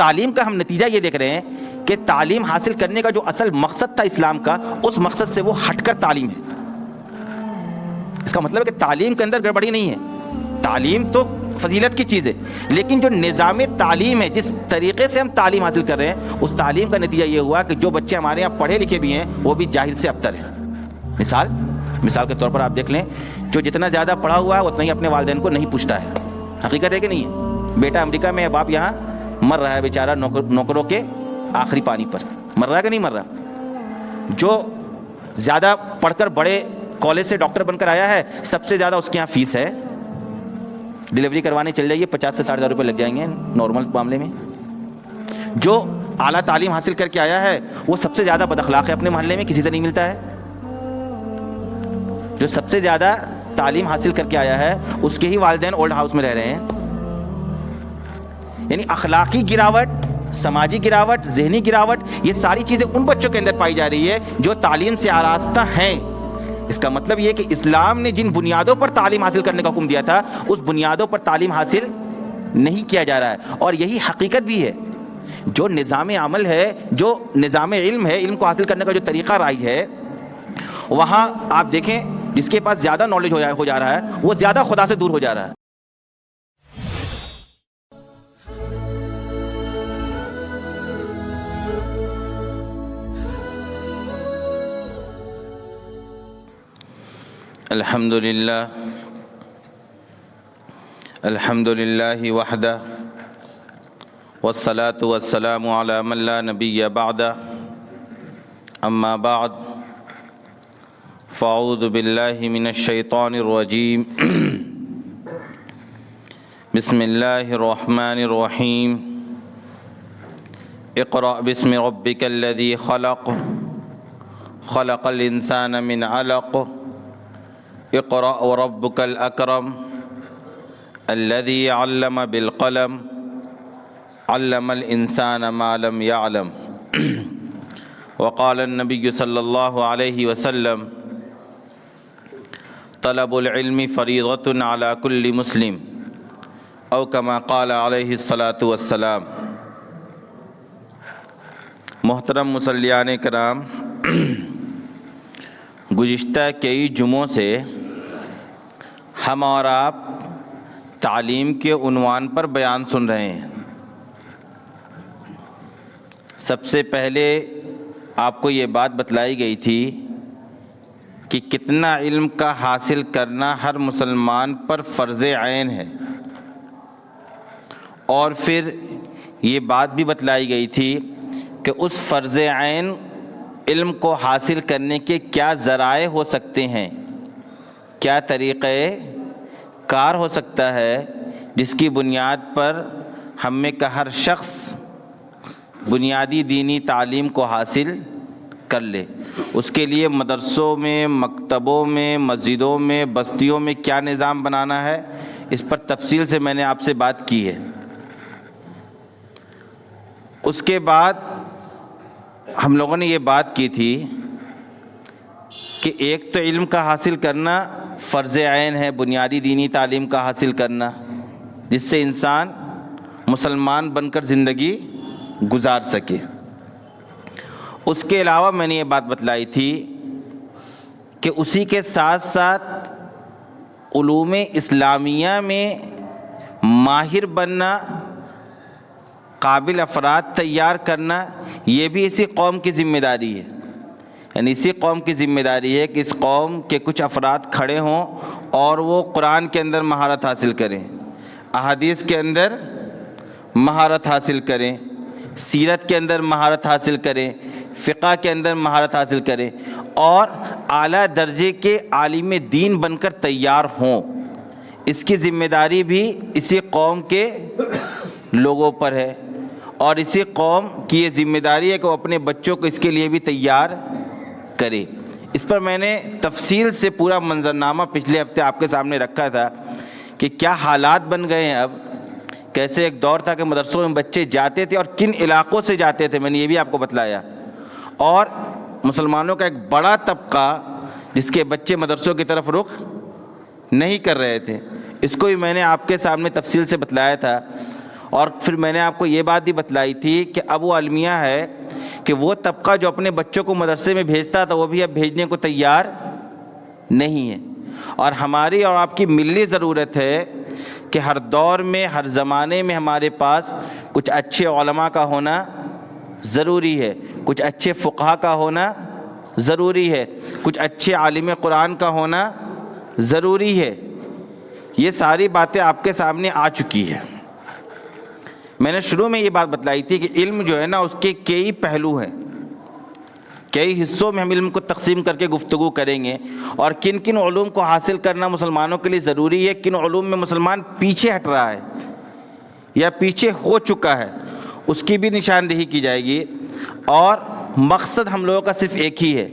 تعلیم کا ہم نتیجہ یہ دیکھ رہے ہیں کہ تعلیم حاصل کرنے کا جو اصل مقصد تھا اسلام کا، اس مقصد سے وہ ہٹ کر تعلیم ہے۔ اس کا مطلب ہے کہ تعلیم کے اندر گڑبڑی نہیں ہے، تعلیم تو فضیلت کی چیز ہے، لیکن جو نظام تعلیم ہے، جس طریقے سے ہم تعلیم حاصل کر رہے ہیں، اس تعلیم کا نتیجہ یہ ہوا کہ جو بچے ہمارے یہاں پڑھے لکھے بھی ہیں وہ بھی جاہل سے ابتر ہیں۔ مثال کے طور پر آپ دیکھ لیں، جو جتنا زیادہ پڑھا ہوا ہے اتنا ہی اپنے والدین کو نہیں پوچھتا ہے۔ حقیقت ہے کہ نہیں ہے؟ بیٹا امریکہ میں ہے، باپ یہاں مر رہا ہے بیچارہ نوکروں کے آخری پانی پر، مر رہا ہے کہ نہیں مر رہا؟ جو زیادہ پڑھ کر بڑے کالج سے ڈاکٹر بن کر آیا ہے، سب سے زیادہ اس کے یہاں فیس ہے، ڈلیوری کروانے چل جائیے 50 سے 60 ہزار روپے لگ جائیں گے نارمل معاملے میں۔ جو اعلیٰ تعلیم حاصل کر کے آیا ہے وہ سب سے زیادہ بد اخلاق ہے، اپنے محلے میں کسی سے نہیں ملتا ہے۔ جو سب سے زیادہ تعلیم حاصل کر کے آیا ہے اس کے ہی والدین اولڈ ہاؤس میں رہ رہے ہیں۔ یعنی اخلاقی گراوٹ، سماجی گراوٹ، ذہنی گراوٹ، یہ ساری چیزیں ان بچوں کے اندر پائی جا رہی ہے جو تعلیم سے آراستہ ہیں۔ اس کا مطلب یہ کہ اسلام نے جن بنیادوں پر تعلیم حاصل کرنے کا حکم دیا تھا اس بنیادوں پر تعلیم حاصل نہیں کیا جا رہا ہے، اور یہی حقیقت بھی ہے۔ جو نظام عمل ہے، جو نظام علم ہے، علم کو حاصل کرنے کا جو طریقہ رائج ہے، وہاں آپ دیکھیں جس کے پاس زیادہ نالج ہو جا رہا ہے وہ زیادہ خدا سے دور ہو جا رہا ہے۔ الحمد للہ وحدہ والصلاة والسلام علی من لا نبی بعدہ، اما بعد فاعوذ باللہ من الشیطان الرجیم، بسم اللہ الرحمن الرحیم، اقرأ باسم ربک الذی خلق، خلق الانسان من علق، اقرأ وربک الاکرم، الذی علم بالقلم، علم الانسان ما لم يعلم۔ وقال النبی صلی اللہ علیہ وسلم، طلب العلم فریضۃ علی کل مسلم، او کما قال علیہ الصلاۃ والسلام۔ محترم مصلیان کرام، گزشتہ کئی جمعوں سے ہم اور آپ تعلیم کے عنوان پر بیان سن رہے ہیں۔ سب سے پہلے آپ کو یہ بات بتلائی گئی تھی کہ کتنا علم کا حاصل کرنا ہر مسلمان پر فرض عین ہے، اور پھر یہ بات بھی بتلائی گئی تھی کہ اس فرض عین علم کو حاصل کرنے کے کیا ذرائع ہو سکتے ہیں، کیا طریقہ کار ہو سکتا ہے جس کی بنیاد پر ہم میں کا ہر شخص بنیادی دینی تعلیم کو حاصل کر لے۔ اس کے لیے مدرسوں میں، مکتبوں میں، مسجدوں میں، بستیوں میں کیا نظام بنانا ہے، اس پر تفصیل سے میں نے آپ سے بات کی ہے۔ اس کے بعد ہم لوگوں نے یہ بات کی تھی کہ ایک تو علم کا حاصل کرنا فرض عین ہے، بنیادی دینی تعلیم کا حاصل کرنا، جس سے انسان مسلمان بن کر زندگی گزار سکے۔ اس کے علاوہ میں نے یہ بات بتلائی تھی کہ اسی کے ساتھ ساتھ علوم اسلامیہ میں ماہر بننا، قابل افراد تیار کرنا، یہ بھی اسی قوم کی ذمہ داری ہے۔ یعنی اسی قوم کی ذمہ داری ہے کہ اس قوم کے کچھ افراد کھڑے ہوں اور وہ قرآن کے اندر مہارت حاصل کریں، احادیث کے اندر مہارت حاصل کریں، سیرت کے اندر مہارت حاصل کریں، فقہ کے اندر مہارت حاصل کریں، اور اعلیٰ درجے کے عالم دین بن کر تیار ہوں۔ اس کی ذمہ داری بھی اسی قوم کے لوگوں پر ہے، اور اسی قوم کی یہ ذمہ داری ہے کہ وہ اپنے بچوں کو اس کے لیے بھی تیار کرے۔ اس پر میں نے تفصیل سے پورا منظرنامہ پچھلے ہفتے آپ کے سامنے رکھا تھا کہ کیا حالات بن گئے ہیں اب، کیسے ایک دور تھا کہ مدرسوں میں بچے جاتے تھے اور کن علاقوں سے جاتے تھے، میں نے یہ بھی آپ کو بتلایا، اور مسلمانوں کا ایک بڑا طبقہ جس کے بچے مدرسوں کی طرف رخ نہیں کر رہے تھے، اس کو بھی میں نے آپ کے سامنے تفصیل سے بتلایا تھا۔ اور پھر میں نے آپ کو یہ بات بھی بتلائی تھی کہ اب وہ المیہ ہے کہ وہ طبقہ جو اپنے بچوں کو مدرسے میں بھیجتا تھا وہ بھی اب بھیجنے کو تیار نہیں ہے. اور ہماری اور آپ کی ملی ضرورت ہے کہ ہر دور میں ہر زمانے میں ہمارے پاس کچھ اچھے علماء کا ہونا ضروری ہے, کچھ اچھے فقہا کا ہونا ضروری ہے, کچھ اچھے عالم قرآن کا ہونا ضروری ہے. یہ ساری باتیں آپ کے سامنے آ چکی ہے. میں نے شروع میں یہ بات بتلائی تھی کہ علم جو ہے نا اس کے کئی پہلو ہیں, کئی حصوں میں ہم علم کو تقسیم کر کے گفتگو کریں گے, اور کن کن علوم کو حاصل کرنا مسلمانوں کے لیے ضروری ہے, کن علوم میں مسلمان پیچھے ہٹ رہا ہے یا پیچھے ہو چکا ہے, اس کی بھی نشاندہی کی جائے گی. اور مقصد ہم لوگوں کا صرف ایک ہی ہے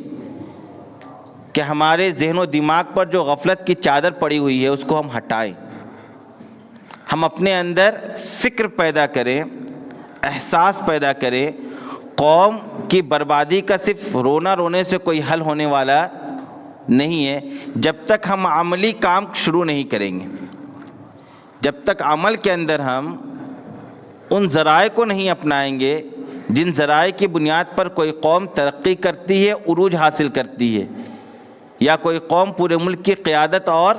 کہ ہمارے ذہن و دماغ پر جو غفلت کی چادر پڑی ہوئی ہے اس کو ہم ہٹائیں, ہم اپنے اندر فکر پیدا کریں, احساس پیدا کریں. قوم کی بربادی کا صرف رونا رونے سے کوئی حل ہونے والا نہیں ہے جب تک ہم عملی کام شروع نہیں کریں گے, جب تک عمل کے اندر ہم ان ذرائع کو نہیں اپنائیں گے جن ذرائع کی بنیاد پر کوئی قوم ترقی کرتی ہے, عروج حاصل کرتی ہے, یا کوئی قوم پورے ملک کی قیادت اور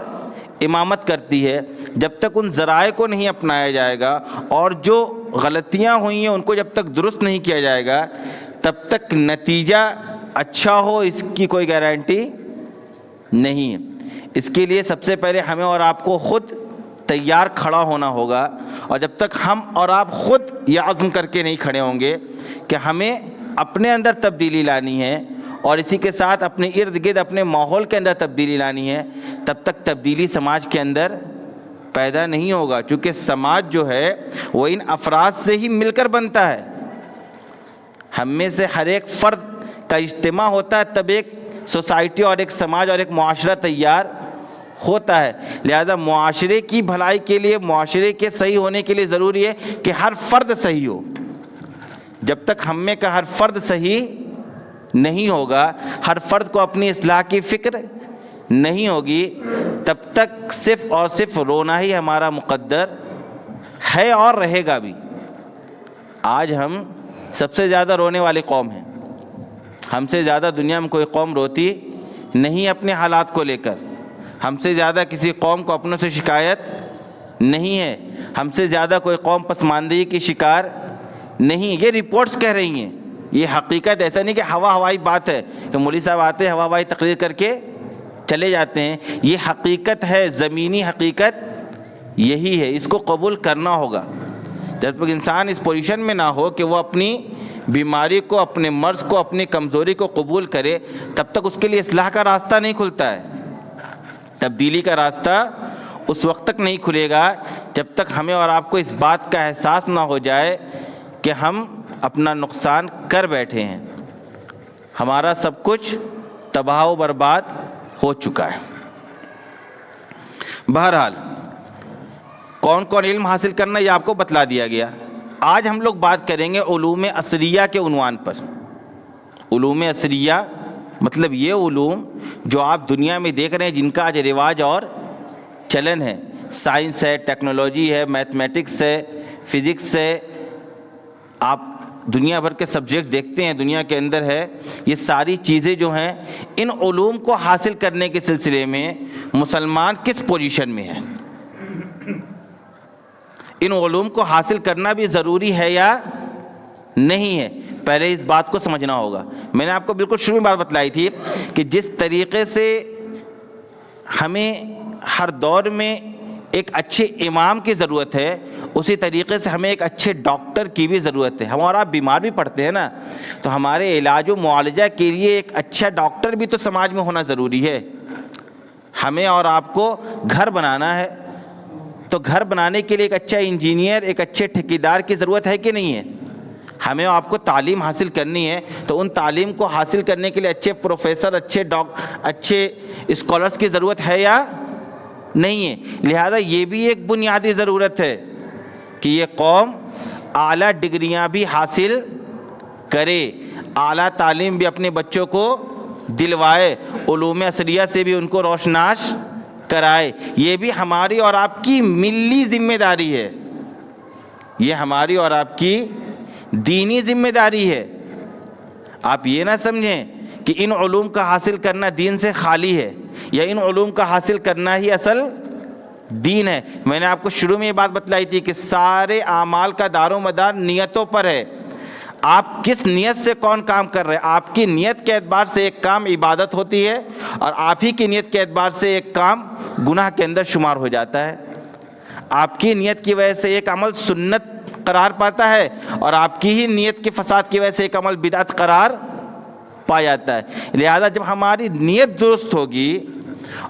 امامت کرتی ہے. جب تک ان ذرائع کو نہیں اپنایا جائے گا اور جو غلطیاں ہوئی ہیں ان کو جب تک درست نہیں کیا جائے گا تب تک نتیجہ اچھا ہو اس کی کوئی گارنٹی نہیں ہے. اس کے لیے سب سے پہلے ہمیں اور آپ کو خود تیار کھڑا ہونا ہوگا, اور جب تک ہم اور آپ خود یہ عزم کر کے نہیں کھڑے ہوں گے کہ ہمیں اپنے اندر تبدیلی لانی ہے اور اسی کے ساتھ اپنے ارد گرد اپنے ماحول کے اندر تبدیلی لانی ہے, تب تک تبدیلی سماج کے اندر پیدا نہیں ہوگا. چونکہ سماج جو ہے وہ ان افراد سے ہی مل کر بنتا ہے, ہم میں سے ہر ایک فرد کا اجتماع ہوتا ہے تب ایک سوسائٹی اور ایک سماج اور ایک معاشرہ تیار ہوتا ہے. لہذا معاشرے کی بھلائی کے لیے, معاشرے کے صحیح ہونے کے لیے ضروری ہے کہ ہر فرد صحیح ہو. جب تک ہم میں کا ہر فرد صحیح نہیں ہوگا, ہر فرد کو اپنی اصلاح کی فکر نہیں ہوگی, تب تک صرف اور صرف رونا ہی ہمارا مقدر ہے اور رہے گا بھی. آج ہم سب سے زیادہ رونے والی قوم ہیں, ہم سے زیادہ دنیا میں کوئی قوم روتی نہیں اپنے حالات کو لے کر, ہم سے زیادہ کسی قوم کو اپنوں سے شکایت نہیں ہے, ہم سے زیادہ کوئی قوم پسماندگی کی شکار نہیں. یہ رپورٹس کہہ رہی ہیں, یہ حقیقت. ایسا نہیں کہ ہوائی بات ہے کہ مولوی صاحب آتے ہیں ہوائی تقریر کر کے چلے جاتے ہیں. یہ حقیقت ہے, زمینی حقیقت یہی ہے, اس کو قبول کرنا ہوگا. جب تک انسان اس پوزیشن میں نہ ہو کہ وہ اپنی بیماری کو, اپنے مرض کو, اپنی کمزوری کو قبول کرے, تب تک اس کے لیے اصلاح کا راستہ نہیں کھلتا ہے. تبدیلی کا راستہ اس وقت تک نہیں کھلے گا جب تک ہمیں اور آپ کو اس بات کا احساس نہ ہو جائے کہ ہم اپنا نقصان کر بیٹھے ہیں, ہمارا سب کچھ تباہ و برباد ہو چکا ہے. بہرحال کون کون علم حاصل کرنا یہ آپ کو بتلا دیا گیا. آج ہم لوگ بات کریں گے علوم عصریہ کے عنوان پر. علوم عصریہ مطلب یہ علوم جو آپ دنیا میں دیکھ رہے ہیں جن کا آج رواج اور چلن ہے. سائنس ہے, ٹیکنالوجی ہے, میتھمیٹکس ہے, فزکس ہے, آپ دنیا بھر کے سبجیکٹ دیکھتے ہیں دنیا کے اندر ہے. یہ ساری چیزیں جو ہیں ان علوم کو حاصل کرنے کے سلسلے میں مسلمان کس پوزیشن میں ہے, ان علوم کو حاصل کرنا بھی ضروری ہے یا نہیں ہے, پہلے اس بات کو سمجھنا ہوگا. میں نے آپ کو بالکل شروع میں بات بتلائی تھی کہ جس طریقے سے ہمیں ہر دور میں ایک اچھے امام کی ضرورت ہے اسی طریقے سے ہمیں ایک اچھے ڈاکٹر کی بھی ضرورت ہے. ہم اور آپ بیمار بھی پڑتے ہیں نا, تو ہمارے علاج و معالجہ کے لیے ایک اچھا ڈاکٹر بھی تو سماج میں ہونا ضروری ہے. ہمیں اور آپ کو گھر بنانا ہے تو گھر بنانے کے لیے ایک اچھا انجینئر, ایک اچھے ٹھیکیدار کی ضرورت ہے کہ نہیں ہے. ہمیں آپ کو تعلیم حاصل کرنی ہے تو ان تعلیم کو حاصل کرنے کے لیے اچھے پروفیسر, اچھے اسکالرس کی ضرورت ہے یا نہیں ہے. لہذا یہ بھی ایک بنیادی ضرورت ہے کہ یہ قوم اعلیٰ ڈگریاں بھی حاصل کرے, اعلیٰ تعلیم بھی اپنے بچوں کو دلوائے, علوم عصریہ سے بھی ان کو روشناس کرائے. یہ بھی ہماری اور آپ کی ملی ذمہ داری ہے. یہ ہماری اور آپ کی دینی ذمہ داری ہے۔ آپ یہ نہ سمجھیں کہ ان علوم کا حاصل کرنا دین سے خالی ہے یا ان علوم کا حاصل کرنا ہی اصل دین ہے۔ میں نے آپ کو شروع میں یہ بات بتلائی تھی کہ سارے اعمال کا دار و مدار نیتوں پر ہے۔ آپ کس نیت سے کون کام کر رہے ہیں؟ آپ کی نیت کے اعتبار سے ایک کام عبادت ہوتی ہے اور آپ ہی کی نیت کے اعتبار سے ایک کام گناہ کے اندر شمار ہو جاتا ہے۔ آپ کی نیت کی وجہ سے ایک عمل سنت قرار پاتا ہے اور آپ کی ہی نیت کے فساد کی وجہ سے ایک عمل بدعت قرار پا جاتا ہے۔ لہذا جب ہماری نیت درست ہوگی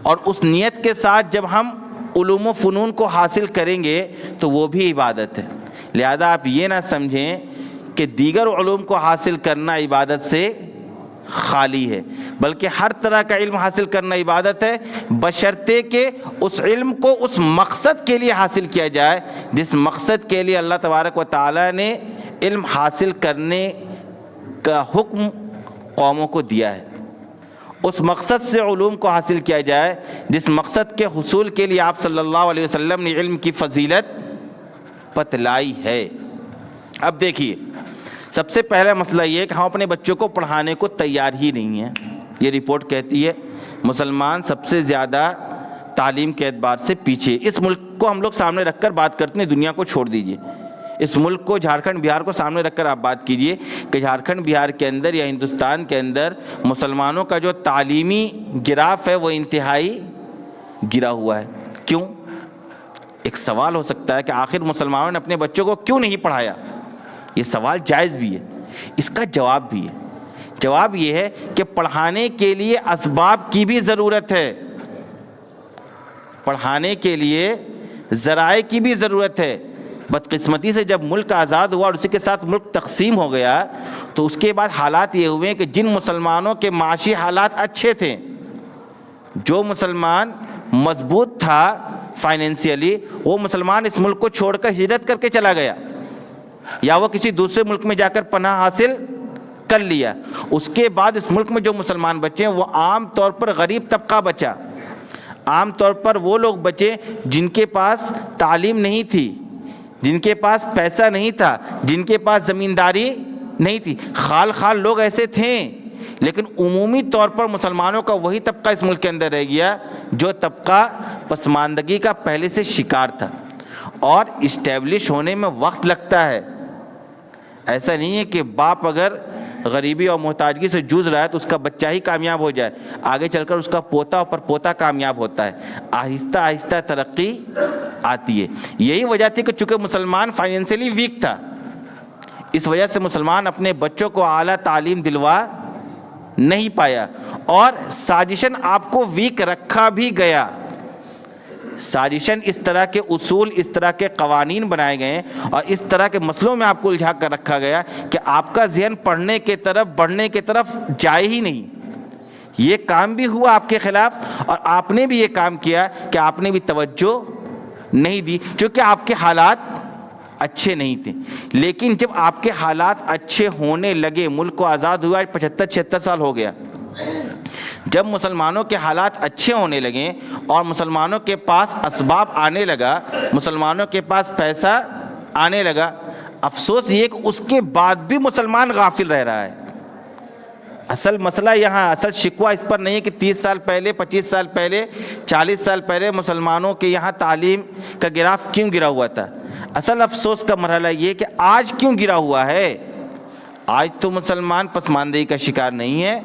اور اس نیت کے ساتھ جب ہم علوم و فنون کو حاصل کریں گے تو وہ بھی عبادت ہے۔ لہذا آپ یہ نہ سمجھیں کہ دیگر علوم کو حاصل کرنا عبادت سے خالی ہے، بلکہ ہر طرح کا علم حاصل کرنا عبادت ہے، بشرطے کہ اس علم کو اس مقصد کے لیے حاصل کیا جائے جس مقصد کے لیے اللہ تبارک و تعالیٰ نے علم حاصل کرنے کا حکم قوموں کو دیا ہے۔ اس مقصد سے علوم کو حاصل کیا جائے جس مقصد کے حصول کے لیے آپ صلی اللہ علیہ وسلم نے علم کی فضیلت بتلائی ہے۔ اب دیکھیے، سب سے پہلا مسئلہ یہ ہے کہ ہم اپنے بچوں کو پڑھانے کو تیار ہی نہیں ہیں۔ یہ رپورٹ کہتی ہے مسلمان سب سے زیادہ تعلیم کے اعتبار سے پیچھے۔ اس ملک کو ہم لوگ سامنے رکھ کر بات کرتے ہیں، دنیا کو چھوڑ دیجئے۔ اس ملک کو، جھارکھنڈ بہار کو سامنے رکھ کر آپ بات کیجئے کہ جھارکھنڈ بہار کے اندر یا ہندوستان کے اندر مسلمانوں کا جو تعلیمی گراف ہے وہ انتہائی گرا ہوا ہے۔ کیوں؟ ایک سوال ہو سکتا ہے کہ آخر مسلمانوں نے اپنے بچوں کو کیوں نہیں پڑھایا؟ یہ سوال جائز بھی ہے، اس کا جواب بھی ہے۔ جواب یہ ہے کہ پڑھانے کے لیے اسباب کی بھی ضرورت ہے، پڑھانے کے لیے ذرائع کی بھی ضرورت ہے۔ بدقسمتی سے جب ملک آزاد ہوا اور اسی کے ساتھ ملک تقسیم ہو گیا تو اس کے بعد حالات یہ ہوئے کہ جن مسلمانوں کے معاشی حالات اچھے تھے، جو مسلمان مضبوط تھا فائنینشیلی، وہ مسلمان اس ملک کو چھوڑ کر ہجرت کر کے چلا گیا یا وہ کسی دوسرے ملک میں جا کر پناہ حاصل کر لیا۔ اس کے بعد اس ملک میں جو مسلمان بچے ہیں وہ عام طور پر غریب طبقہ بچا، عام طور پر وہ لوگ بچے جن کے پاس تعلیم نہیں تھی، جن کے پاس پیسہ نہیں تھا، جن کے پاس زمینداری نہیں تھی۔ خال خال لوگ ایسے تھے، لیکن عمومی طور پر مسلمانوں کا وہی طبقہ اس ملک کے اندر رہ گیا جو طبقہ پسماندگی کا پہلے سے شکار تھا، اور اسٹیبلش ہونے میں وقت لگتا ہے۔ ایسا نہیں ہے کہ باپ اگر غریبی اور محتاجگی سے جوجھ رہا ہے تو اس کا بچہ ہی کامیاب ہو جائے، آگے چل کر اس کا پوتا اور پوتا کامیاب ہوتا ہے۔ آہستہ آہستہ ترقی آتی ہے۔ یہی وجہ تھی کہ چونکہ مسلمان فائنینشلی ویک تھا، اس وجہ سے مسلمان اپنے بچوں کو اعلیٰ تعلیم دلوا نہیں پایا، اور سازشاً آپ کو ویک رکھا بھی گیا۔ سازشاً اس طرح کے اصول، اس طرح کے قوانین بنائے گئے اور اس طرح کے مسئلوں میں آپ کو الجھا کر رکھا گیا کہ آپ کا ذہن پڑھنے کے طرف، بڑھنے کے طرف جائے ہی نہیں۔ یہ کام بھی ہوا آپ کے خلاف، اور آپ نے بھی یہ کام کیا کہ آپ نے بھی توجہ نہیں دی، کیونکہ آپ کے حالات اچھے نہیں تھے۔ لیکن جب آپ کے حالات اچھے ہونے لگے، ملک کو آزاد ہوا 75-76 سال ہو گیا، جب مسلمانوں کے حالات اچھے ہونے لگے اور مسلمانوں کے پاس اسباب آنے لگا، مسلمانوں کے پاس پیسہ آنے لگا، افسوس یہ کہ اس کے بعد بھی مسلمان غافل رہ رہا ہے۔ اصل مسئلہ یہاں، اصل شکوہ اس پر نہیں ہے کہ 30 سال پہلے، 25 سال پہلے، 40 سال پہلے مسلمانوں کے یہاں تعلیم کا گراف کیوں گرا ہوا تھا۔ اصل افسوس کا مرحلہ یہ کہ آج کیوں گرا ہوا ہے۔ آج تو مسلمان پسماندگی کا شکار نہیں ہے،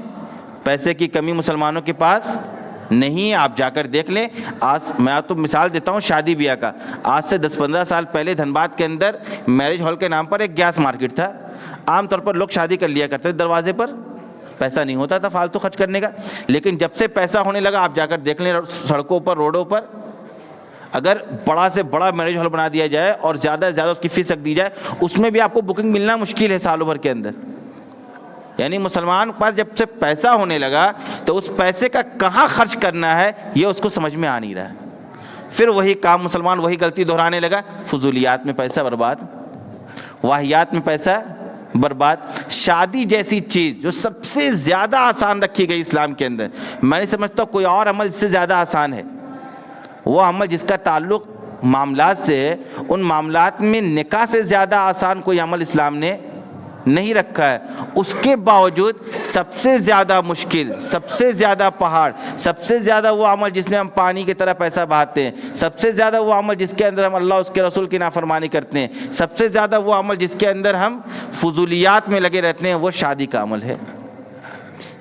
پیسے کی کمی مسلمانوں کے پاس نہیں ہے۔ آپ جا کر دیکھ لیں، آج میں آپ کو مثال دیتا ہوں شادی بیاہ کا۔ آج سے 10-15 سال پہلے دھنباد کے اندر میرج ہال کے نام پر ایک گیس مارکیٹ تھا۔ عام طور پر لوگ شادی کر لیا کرتے تھے دروازے پر، پیسہ نہیں ہوتا تھا فالتو خرچ کرنے کا۔ لیکن جب سے پیسہ ہونے لگا، آپ جا کر دیکھ لیں سڑکوں پر، روڈوں پر، اگر بڑا سے بڑا میرج ہال بنا دیا جائے اور زیادہ سے زیادہ اس کی فیس رکھ دی جائے، اس میں بھی آپ کو بکنگ ملنا مشکل ہے سالوں بھر کے اندر۔ یعنی مسلمان کے پاس جب سے پیسہ ہونے لگا تو اس پیسے کا کہاں خرچ کرنا ہے یہ اس کو سمجھ میں آ نہیں رہا ہے۔ پھر وہی کام مسلمان وہی غلطی دہرانے لگا، فضولیات میں پیسہ برباد، واہیات میں پیسہ برباد۔ شادی جیسی چیز جو سب سے زیادہ آسان رکھی گئی اسلام کے اندر، میں نہیں سمجھتا کوئی اور عمل اس سے زیادہ آسان ہے۔ وہ عمل جس کا تعلق معاملات سے ہے ان معاملات میں نکاح سے زیادہ آسان کوئی عمل اسلام نے نہیں رکھا ہے. اس کے باوجود سب سے زیادہ مشکل، سب سے زیادہ پہاڑ، سب سے زیادہ وہ عمل جس میں ہم پانی کی طرح پیسہ بہاتے ہیں، سب سے زیادہ وہ عمل جس کے اندر ہم اللہ اس کے رسول کی نافرمانی کرتے ہیں، سب سے زیادہ وہ عمل جس کے اندر ہم فضولیات میں لگے رہتے ہیں، وہ شادی کا عمل ہے.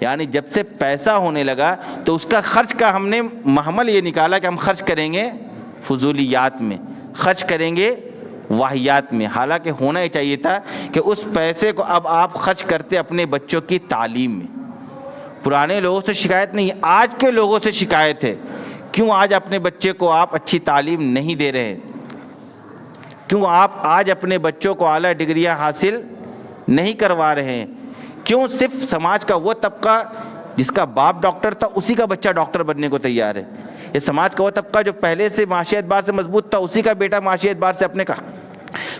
یعنی جب سے پیسہ ہونے لگا تو اس کا خرچ کا ہم نے محمل یہ نکالا کہ ہم خرچ کریں گے فضولیات میں، خرچ کریں گے واہیات میں. حالانکہ ہونا ہی چاہیے تھا کہ اس پیسے کو اب آپ خرچ کرتے اپنے بچوں کی تعلیم میں. پرانے لوگوں سے شکایت نہیں، آج کے لوگوں سے شکایت ہے. کیوں آج اپنے بچے کو آپ اچھی تعلیم نہیں دے رہے؟ کیوں آپ آج اپنے بچوں کو اعلیٰ ڈگریاں حاصل نہیں کروا رہے ہیں؟ کیوں صرف سماج کا وہ طبقہ جس کا باپ ڈاکٹر تھا اسی کا بچہ ڈاکٹر بننے کو تیار ہے؟ یہ سماج کا وہ طبقہ جو پہلے سے معاشی اعتبار سے مضبوط تھا اسی کا بیٹا معاشی اعتبار سے اپنے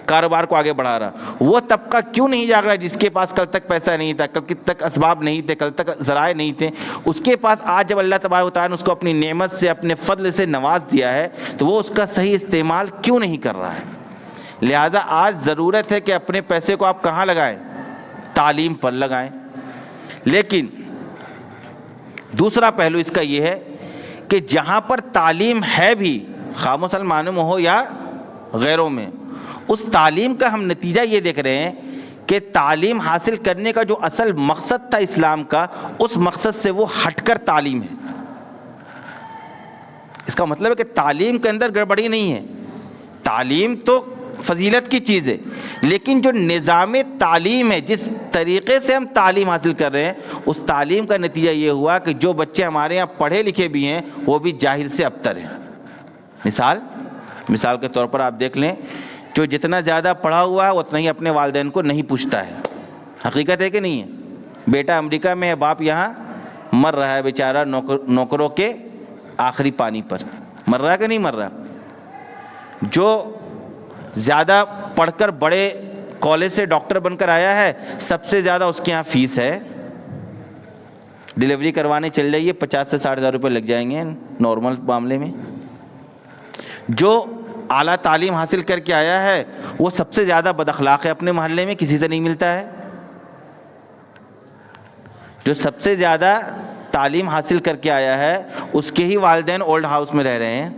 کاروبار کو آگے بڑھا رہا. وہ طبقہ کیوں نہیں جاگ رہا جس کے پاس کل تک پیسہ نہیں تھا، کل تک اسباب نہیں تھے، کل تک ذرائع نہیں تھے؟ اس کے پاس آج جب اللہ تبارک و تعالیٰ نے اس کو اپنی نعمت سے، اپنے فضل سے نواز دیا ہے تو وہ اس کا صحیح استعمال کیوں نہیں کر رہا ہے؟ لہٰذا آج ضرورت ہے کہ اپنے پیسے کو آپ کہاں لگائیں؟ تعلیم پر لگائیں. لیکن دوسرا پہلو اس کا یہ ہے کہ جہاں پر تعلیم ہے بھی، خواہ مسلمانوں میں ہو یا غیروں میں، اس تعلیم کا ہم نتیجہ یہ دیکھ رہے ہیں کہ تعلیم حاصل کرنے کا جو اصل مقصد تھا اسلام کا، اس مقصد سے وہ ہٹ کر تعلیم ہے. اس کا مطلب ہے کہ تعلیم کے اندر گڑبڑی نہیں ہے. تعلیم تو فضیلت کی چیز ہے، لیکن جو نظام تعلیم ہے، جس طریقے سے ہم تعلیم حاصل کر رہے ہیں، اس تعلیم کا نتیجہ یہ ہوا کہ جو بچے ہمارے یہاں پڑھے لکھے بھی ہیں وہ بھی جاہل سے ابتر ہیں. مثال کے طور پر آپ دیکھ لیں، جو جتنا زیادہ پڑھا ہوا ہے اتنا ہی اپنے والدین کو نہیں پوچھتا ہے. حقیقت ہے کہ نہیں ہے؟ بیٹا امریکہ میں ہے، باپ یہاں مر رہا ہے بیچارہ نوکروں کے آخری پانی پر. مر رہا ہے کہ نہیں مر رہا؟ جو زیادہ پڑھ کر بڑے کالج سے ڈاکٹر بن کر آیا ہے، سب سے زیادہ اس کے یہاں فیس ہے. ڈلیوری کروانے چل جائیے 50 سے 60,000 روپے لگ جائیں گے نارمل معاملے میں. جو اعلیٰ تعلیم حاصل کر کے آیا ہے وہ سب سے زیادہ بد اخلاق ہے اپنے محلے میں، کسی سے نہیں ملتا ہے. جو سب سے زیادہ تعلیم حاصل کر کے آیا ہے اس کے ہی والدین اولڈ ہاؤس میں رہ رہے ہیں.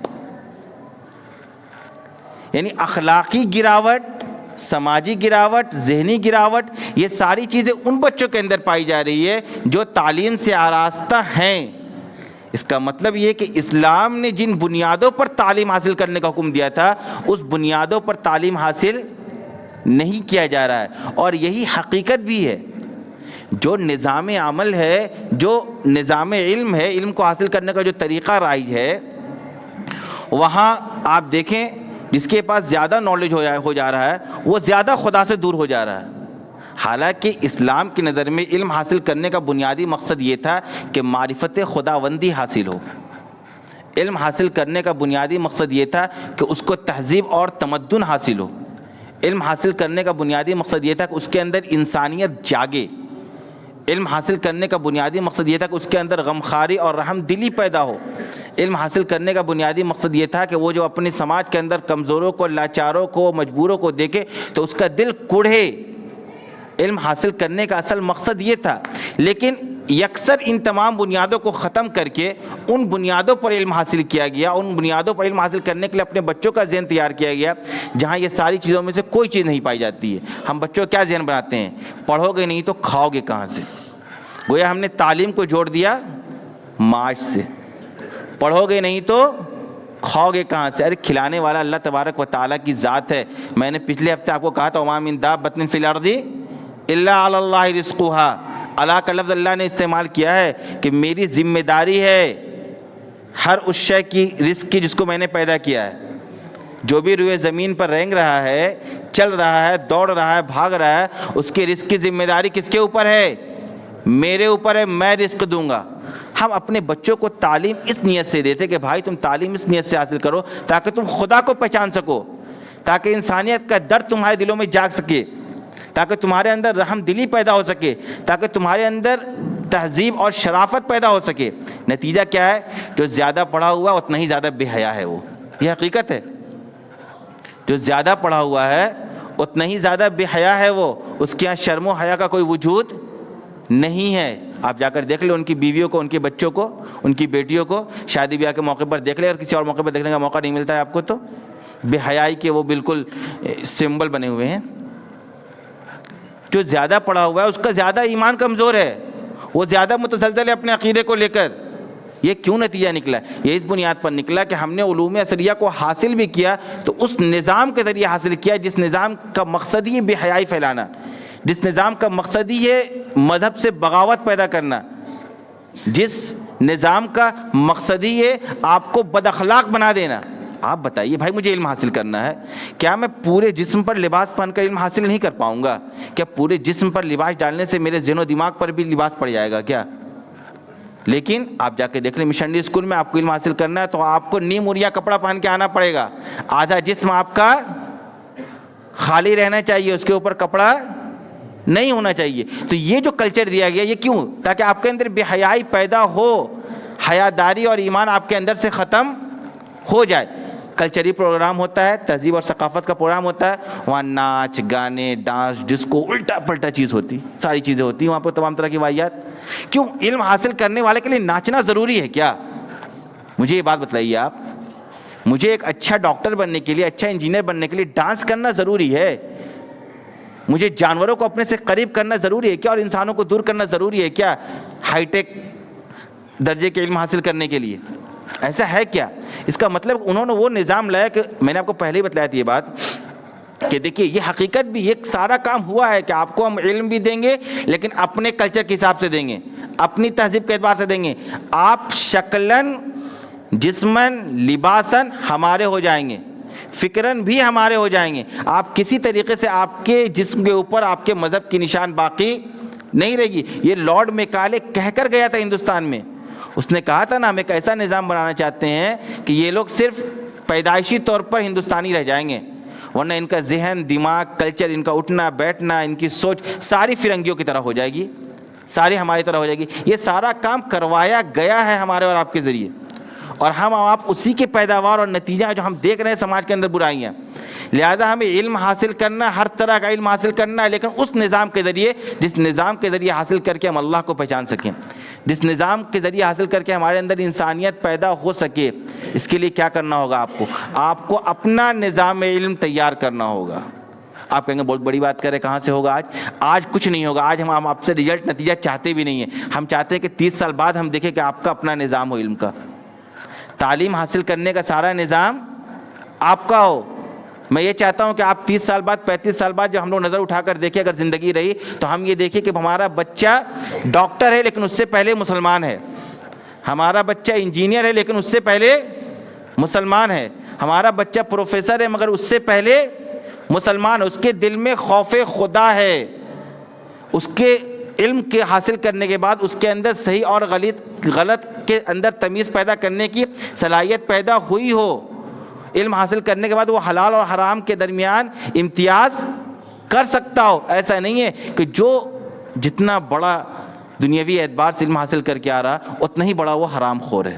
یعنی اخلاقی گراوٹ، سماجی گراوٹ، ذہنی گراوٹ، یہ ساری چیزیں ان بچوں کے اندر پائی جا رہی ہے جو تعلیم سے آراستہ ہیں. اس کا مطلب یہ کہ اسلام نے جن بنیادوں پر تعلیم حاصل کرنے کا حکم دیا تھا اس بنیادوں پر تعلیم حاصل نہیں کیا جا رہا ہے. اور یہی حقیقت بھی ہے. جو نظام عمل ہے، جو نظام علم ہے، علم کو حاصل کرنے کا جو طریقہ رائج ہے، وہاں آپ دیکھیں جس کے پاس زیادہ نالج ہو جا رہا ہے وہ زیادہ خدا سے دور ہو جا رہا ہے. حالانکہ اسلام کی نظر میں علم حاصل کرنے کا بنیادی مقصد یہ تھا کہ معرفت خداوندی حاصل ہو. علم حاصل کرنے کا بنیادی مقصد یہ تھا کہ اس کو تہذیب اور تمدن حاصل ہو. علم حاصل کرنے کا بنیادی مقصد یہ تھا کہ اس کے اندر انسانیت جاگے. علم حاصل کرنے کا بنیادی مقصد یہ تھا کہ اس کے اندر غمخواری اور رحم دلی پیدا ہو. علم حاصل کرنے کا بنیادی مقصد یہ تھا کہ وہ جو اپنے سماج کے اندر کمزوروں کو، لاچاروں کو، مجبوروں کو دیکھے تو اس کا دل کڑھے. علم حاصل کرنے کا اصل مقصد یہ تھا. لیکن یکسر ان تمام بنیادوں کو ختم کر کے ان بنیادوں پر علم حاصل کیا گیا، ان بنیادوں پر علم حاصل کرنے کے لیے اپنے بچوں کا ذہن تیار کیا گیا جہاں یہ ساری چیزوں میں سے کوئی چیز نہیں پائی جاتی ہے. ہم بچوں کیا ذہن بناتے ہیں؟ پڑھو گے نہیں تو کھاؤ گے کہاں سے. گویا ہم نے تعلیم کو جوڑ دیا معاش سے. پڑھو گے نہیں تو کھاؤ گے کہاں سے؟ ارے کھلانے والا اللہ تبارک و تعالیٰ کی ذات ہے. میں نے پچھلے ہفتے آپ کو کہا تھا وَمَا مِن دَابَّةٍ فِي الْأَرْضِ إِلَّا عَلَى اللَّهِ رِزْقُهَا. اللہ کا لفظ اللہ نے استعمال کیا ہے کہ میری ذمہ داری ہے ہر اس شے کی رزق کی جس کو میں نے پیدا کیا ہے. جو بھی روئے زمین پر رینگ رہا ہے، چل رہا ہے، دوڑ رہا ہے، بھاگ رہا ہے، اس کے رزق کی ذمہ داری کس کے اوپر ہے؟ میرے اوپر ہے. میں رزق دوں گا. ہم اپنے بچوں کو تعلیم اس نیت سے دیتے کہ بھائی تم تعلیم اس نیت سے حاصل کرو تاکہ تم خدا کو پہچان سکو، تاکہ انسانیت کا درد تمہارے دلوں میں جاگ سکے، تاکہ تمہارے اندر رحم دلی پیدا ہو سکے، تاکہ تمہارے اندر تہذیب اور شرافت پیدا ہو سکے. نتیجہ کیا ہے؟ جو زیادہ پڑھا ہوا اتنا ہی زیادہ بے حیا ہے وہ. یہ حقیقت ہے. جو زیادہ پڑھا ہوا ہے اتنا ہی زیادہ بے حیا ہے وہ، اس کے یہاں شرم و حیا کا کوئی وجود نہیں ہے۔ آپ جا کر دیکھ لیں ان کی بیویوں کو، ان کے بچوں کو، ان کی بیٹیوں کو، شادی بیاہ کے موقع پر دیکھ لیں، اور کسی اور موقع پر دیکھنے کا موقع نہیں ملتا ہے آپ کو، تو بے حیائی کے وہ بالکل سمبل بنے ہوئے ہیں۔ جو زیادہ پڑھا ہوا ہے اس کا زیادہ ایمان کمزور ہے، وہ زیادہ متزلزل ہے اپنے عقیدے کو لے کر۔ یہ کیوں نتیجہ نکلا؟ یہ اس بنیاد پر نکلا کہ ہم نے علوم اثریہ کو حاصل بھی کیا تو اس نظام کے ذریعے حاصل کیا جس نظام کا مقصد ہی بے حیائی پھیلانا، جس نظام کا مقصد ہی ہے مذہب سے بغاوت پیدا کرنا، جس نظام کا مقصد ہی ہے آپ کو بد اخلاق بنا دینا۔ آپ بتائیے بھائی، مجھے علم حاصل کرنا ہے، کیا میں پورے جسم پر لباس پہن کر علم حاصل نہیں کر پاؤں گا؟ کیا پورے جسم پر لباس ڈالنے سے میرے ذہن و دماغ پر بھی لباس پڑ جائے گا کیا؟ لیکن آپ جا کے دیکھ لیں مشنری اسکول میں آپ کو علم حاصل کرنا ہے تو آپ کو نیم اوریا کپڑا پہن کے آنا پڑے گا، آدھا جسم آپ کا خالی رہنا چاہیے، اس کے اوپر کپڑا نہیں ہونا چاہیے۔ تو یہ جو کلچر دیا گیا یہ کیوں؟ تاکہ آپ کے اندر بے حیائی پیدا ہو، حیاداری اور ایمان آپ کے اندر سے ختم ہو جائے۔ کلچری پروگرام ہوتا ہے، تہذیب اور ثقافت کا پروگرام ہوتا ہے، وہاں ناچ گانے ڈانس ڈسکو الٹا پلٹا چیز ہوتی، ساری چیزیں ہوتی ہیں وہاں پہ، تمام طرح کی واحیات۔ کیوں؟ علم حاصل کرنے والے کے لیے ناچنا ضروری ہے کیا؟ مجھے یہ بات بتلائیے آپ، مجھے ایک اچھا ڈاکٹر بننے کے لیے، اچھا انجینئر بننے کے لیے ڈانس کرنا ضروری ہے؟ مجھے جانوروں کو اپنے سے قریب کرنا ضروری ہے کیا، اور انسانوں کو دور کرنا ضروری ہے کیا ہائی ٹیک درجے کے علم حاصل کرنے کے لیے؟ ایسا ہے کیا؟ اس کا مطلب انہوں نے وہ نظام لایا کہ میں نے آپ کو پہلے ہی بتلایا تھی یہ بات کہ دیکھیے یہ حقیقت بھی، یہ سارا کام ہوا ہے کہ آپ کو ہم علم بھی دیں گے لیکن اپنے کلچر کے حساب سے دیں گے، اپنی تہذیب کے اعتبار سے دیں گے۔ آپ شکلاً جسماً لباساً ہمارے ہو جائیں گے، فکراً بھی ہمارے ہو جائیں گے، آپ کسی طریقے سے آپ کے جسم کے اوپر آپ کے مذہب کی نشان باقی نہیں رہے گی۔ یہ لارڈ میکالے کہہ کر گیا تھا ہندوستان میں، اس نے کہا تھا نا ہم ایک ایسا نظام بنانا چاہتے ہیں کہ یہ لوگ صرف پیدائشی طور پر ہندوستانی رہ جائیں گے، ورنہ ان کا ذہن، دماغ، کلچر، ان کا اٹھنا بیٹھنا، ان کی سوچ ساری فرنگیوں کی طرح ہو جائے گی، ساری ہماری طرح ہو جائے گی۔ یہ سارا کام کروایا گیا ہے ہمارے اور آپ کے ذریعے، اور ہم آپ اسی کے پیداوار اور نتیجہ جو ہم دیکھ رہے ہیں سماج کے اندر برائیاں۔ لہذا ہمیں علم حاصل کرنا، ہر طرح کا علم حاصل کرنا ہے، لیکن اس نظام کے ذریعے جس نظام کے ذریعے حاصل کر کے ہم اللہ کو پہچان سکیں، جس نظام کے ذریعے حاصل کر کے ہمارے اندر انسانیت پیدا ہو سکے۔ اس کے لیے کیا کرنا ہوگا آپ کو اپنا نظام علم تیار کرنا ہوگا۔ آپ کہیں گے بہت بڑی بات کرے، کہاں سے ہوگا آج کچھ نہیں ہوگا۔ آج ہم آپ سے رزلٹ نتیجہ چاہتے بھی نہیں ہیں، ہم چاہتے ہیں کہ 30 سال بعد ہم دیکھیں کہ آپ کا اپنا نظام ہو علم کا، تعلیم حاصل کرنے کا سارا نظام آپ کا ہو۔ میں یہ چاہتا ہوں کہ آپ 30 سال بعد 35 سال بعد جب ہم لوگ نظر اٹھا کر دیکھیں، اگر زندگی رہی تو ہم یہ دیکھیں کہ ہمارا بچہ ڈاکٹر ہے لیکن اس سے پہلے مسلمان ہے، ہمارا بچہ انجینئر ہے لیکن اس سے پہلے مسلمان ہے، ہمارا بچہ پروفیسر ہے مگر اس سے پہلے مسلمان ہے، اس کے دل میں خوف خدا ہے، اس کے علم کے حاصل کرنے کے بعد اس کے اندر صحیح اور غلط کے اندر تمیز پیدا کرنے کی صلاحیت پیدا ہوئی ہو، علم حاصل کرنے کے بعد وہ حلال اور حرام کے درمیان امتیاز کر سکتا ہو۔ ایسا نہیں ہے کہ جو جتنا بڑا دنیاوی اعتبار سے علم حاصل کر کے آ رہا اتنا ہی بڑا وہ حرام خور ہے۔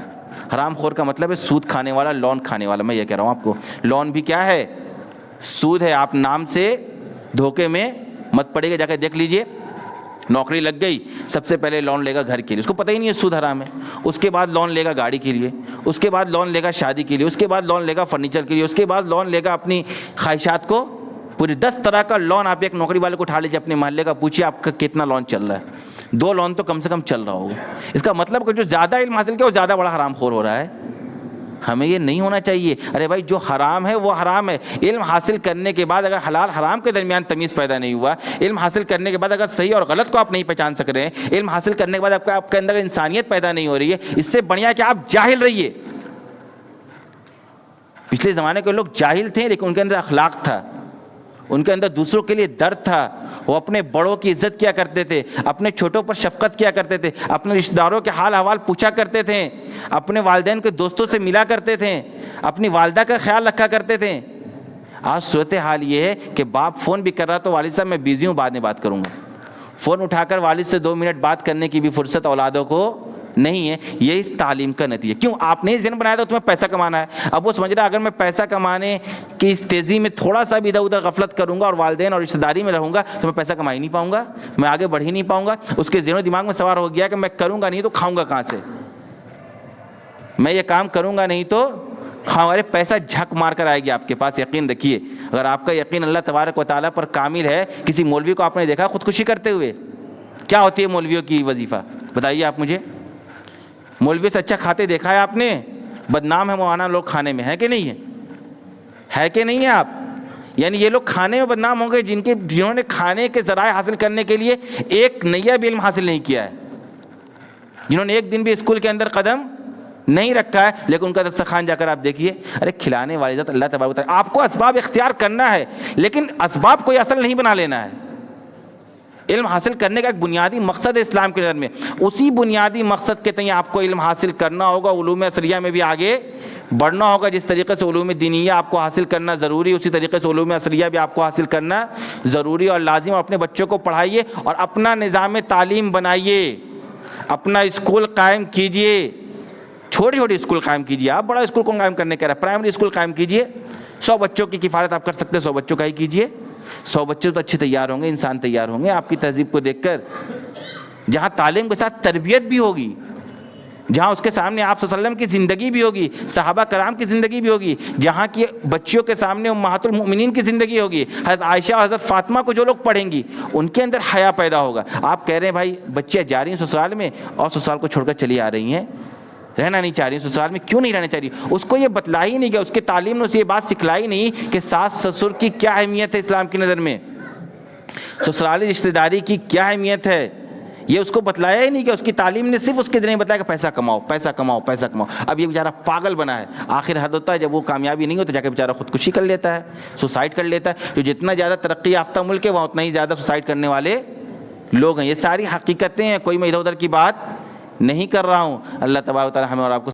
حرام خور کا مطلب ہے سود کھانے والا، لون کھانے والا۔ میں یہ کہہ رہا ہوں آپ کو، لون بھی کیا ہے؟ سود ہے۔ آپ نام سے دھوکے میں مت پڑے گا، جا کے دیکھ لیجئے، نوکری لگ گئی، سب سے پہلے لون لے گا گھر کے لیے، اس کو پتہ ہی نہیں ہے سود حرام ہے، اس کے بعد لون لے گا گاڑی کے لیے، اس کے بعد لون لے گا شادی کے لیے، اس کے بعد لون لے گا فرنیچر کے لیے، اس کے بعد لون لے گا اپنی خواہشات کو، پوری 10 طرح کا لون۔ آپ ایک نوکری والے کو اٹھا لیجیے اپنے محلے کا، پوچھیے آپ کا کتنا لون چل رہا ہے، 2 لون تو کم سے کم چل رہا ہوگا۔ اس کا مطلب کہ جو زیادہ علم حاصل کیا وہ زیادہ بڑا حرام خور ہو رہا ہے۔ ہمیں یہ نہیں ہونا چاہیے۔ ارے بھائی جو حرام ہے وہ حرام ہے۔ علم حاصل کرنے کے بعد اگر حلال حرام کے درمیان تمیز پیدا نہیں ہوا، علم حاصل کرنے کے بعد اگر صحیح اور غلط کو آپ نہیں پہچان سک رہے ہیں، علم حاصل کرنے کے بعد آپ کے اندر انسانیت پیدا نہیں ہو رہی ہے، اس سے بڑھیا کہ آپ جاہل رہیے۔ پچھلے زمانے کے لوگ جاہل تھے لیکن ان کے اندر اخلاق تھا، ان کے اندر دوسروں کے لیے درد تھا، وہ اپنے بڑوں کی عزت کیا کرتے تھے، اپنے چھوٹوں پر شفقت کیا کرتے تھے، اپنے رشتہ داروں کے حال احوال پوچھا کرتے تھے، اپنے والدین کے دوستوں سے ملا کرتے تھے، اپنی والدہ کا خیال رکھا کرتے تھے۔ آج صورتحال یہ ہے کہ باپ فون بھی کر رہا تو والد صاحب میں بیزی ہوں، بعد میں بات کروں گا۔ فون اٹھا کر والد سے 2 منٹ بات کرنے کی بھی فرصت اولادوں کو نہیں ہے. یہ اس تعلیم کا نتیجہ. کیوں؟ آپ نے ذہن بنایا تھا تمہیں پیسہ کمانا ہے. اب وہ سمجھ رہا ہے اگر میں پیسہ کمانے کی اس تیزی میں تھوڑا سا بھی ادھر ادھر غفلت کروں گا اور والدین اور رشتہ داری میں رہوں گا تو میں پیسہ کما ہی نہیں پاؤں گا, میں آگے بڑھ ہی نہیں پاؤں گا. اس کے ذہن و دماغ میں سوار ہو گیا کہ میں کروں گا نہیں تو کھاؤں گا کہاں سے, میں یہ کام کروں گا نہیں تو کھاؤں. ارے پیسہ جھک مار کر آئے گی آپ کے پاس, یقین رکھیے. اگر آپ کا یقین اللہ تبارک و تعالیٰ پر کامل ہے, کسی مولوی کو آپ نے دیکھا خودکشی کرتے ہوئے؟ کیا ہوتی ہے مولویوں کی وظیفہ بتائیے آپ مجھے. مولوی سے اچھا کھاتے دیکھا ہے آپ نے؟ بدنام ہے مولانا لوگ کھانے میں, ہے کہ نہیں ہے؟ ہے کہ نہیں ہے آپ؟ یعنی یہ لوگ کھانے میں بدنام ہوں گے جنہوں نے کھانے کے ذرائع حاصل کرنے کے لیے ایک نیا بھی علم حاصل نہیں کیا ہے, جنہوں نے ایک دن بھی اسکول کے اندر قدم نہیں رکھا ہے. لیکن ان کا دسترخوان جا کر آپ دیکھیے, ارے کھلانے والی ذات اللہ تبارک و تعالیٰ. آپ کو اسباب اختیار کرنا ہے لیکن اسباب کوئی اصل نہیں بنا لینا ہے. علم حاصل کرنے کا ایک بنیادی مقصد ہے اسلام کے نظر میں, اسی بنیادی مقصد کے تئیں آپ کو علم حاصل کرنا ہوگا. علوم اصلیہ میں بھی آگے بڑھنا ہوگا. جس طریقے سے علوم دینیہ آپ کو حاصل کرنا ضروری, اسی طریقے سے علوم اصلیہ بھی آپ کو حاصل کرنا ضروری اور لازم. اور اپنے بچوں کو پڑھائیے اور اپنا نظام تعلیم بنائیے, اپنا اسکول قائم کیجئے. چھوٹی چھوٹی اسکول قائم کیجئے. آپ بڑا اسکول کون قائم کرنے کہہ رہا ہے؟ پرائمری اسکول قائم کیجئے. 100 بچوں کی کفالت آپ کر سکتے ہیں, 100 بچوں کا ہی کیجئے. 100 بچے تو اچھے تیار ہوں گے, انسان تیار ہوں گے آپ کی تہذیب کو دیکھ کر, جہاں تعلیم کے ساتھ تربیت بھی ہوگی, جہاں اس کے سامنے آپ صلی اللہ علیہ وسلم کی زندگی بھی ہوگی, صحابہ کرام کی زندگی بھی ہوگی, جہاں کی بچیوں کے سامنے امہات المؤمنین کی زندگی ہوگی. حضرت عائشہ اور حضرت فاطمہ کو جو لوگ پڑھیں گی ان کے اندر حیا پیدا ہوگا. آپ کہہ رہے ہیں بھائی بچیاں جا رہی ہیں سسرال میں اور سسرال کو چھوڑ کر چلی آ رہی ہیں, رہنا نہیں چاہ رہی سسرال میں. کیوں نہیں رہنا چاہ رہی؟ اس کو یہ بتلا ہی نہیں گیا, اس کے تعلیم نے اسے یہ بات سکھلائی نہیں کہ ساس سسر کی کیا اہمیت ہے اسلام کی نظر میں, سسرالی رشتہ داری کی کیا اہمیت ہے. یہ اس کو بتلایا ہی نہیں کہ اس کی تعلیم نے صرف اس کے دن بتایا کہ پیسہ کماؤ پیسہ کماؤ پیسہ کماؤ. اب یہ بیچارہ پاگل بنا ہے. آخر حد ہوتا ہے جب وہ کامیابی نہیں ہوتا جا کے بیچارہ خودکشی کر لیتا ہے, سوسائڈ کر لیتا ہے. جو جتنا زیادہ ترقی یافتہ ملک ہے وہاں اتنا ہی زیادہ سوسائڈ کرنے والے لوگ ہیں. یہ ساری حقیقتیں ہیں, کوئی میں ادھر ادھر کی بات نہیں کر رہا ہوں. اللہ تبارک و تعالیٰ ہمیں اور آپ کو